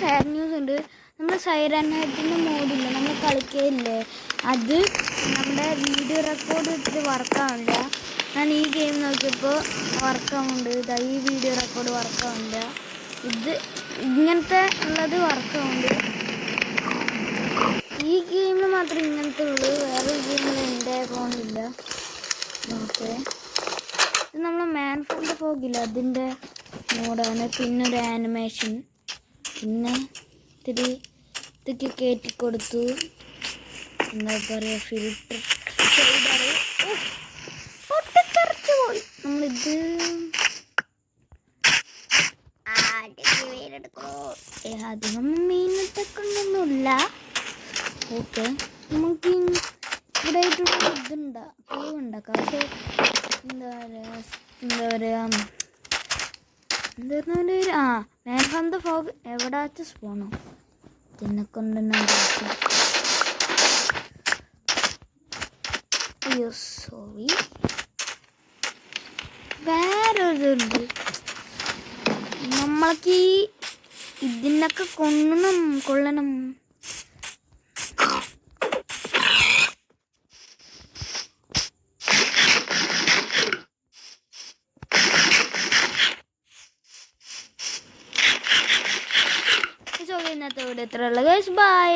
Sad news ഉണ്ട്. നമ്മൾ siren ഹെഡിൻ്റെ മോഡില്ല, നമ്മൾ കളിക്കുകയില്ലേ, അത് നമ്മുടെ വീഡിയോ റെക്കോർഡ് ഇട്ടിട്ട് വർക്കാവില്ല. ഞാൻ ഈ ഗെയിം നോക്കിയപ്പോൾ വർക്കാവുന്നുണ്ട്. ഇതാ ഈ വീഡിയോ റെക്കോർഡ് വർക്കാവില്ല. ഇത് ഇങ്ങനത്തെ ഉള്ളത് വർക്കാവുന്നുണ്ട്. ഈ ഗെയിമിൽ മാത്രം ഇങ്ങനത്തെ ഉള്ളൂ, വേറെ ഗെയിമിൽ എൻ്റെ ഫോണിലില്ല. ഓക്കെ, ഇത് നമ്മൾ മാൻ ഫ്രം ദ ഫോഗില്ല അതിൻ്റെ മോഡാണ്. പിന്നെ ഒരു ആനിമേഷൻ, പിന്നെ ഇതൊക്കെ കയറ്റിക്കൊടുത്തു. എന്താ പറയുക, ഫിൽറ്റർ പൊട്ടിത്തെറിച്ച് പോയി. നമ്മളിത് അധികം മീനത്തൊക്കൊണ്ടൊന്നുമില്ല. ഓക്കെ, നമുക്ക് ഇവിടെ ആയിട്ടുള്ള ഇതുണ്ടാ കേവ് ഉണ്ടാക്കാം. പക്ഷേ എന്താ പറയുക മാൻ ഫ്രം ദ ഫോഗ് എവിടെ വെച്ച് സ്പോണോ ഇതിനെ കൊണ്ട് അയ്യോ സോറി. വേറൊരുണ്ട്, നമ്മൾക്ക് ഇതിനൊക്കെ കൊള്ളണം. ഇന്നത്തെ വീഡിയോ ഇത്രയുള്ള ഗൈസ്, ബൈ.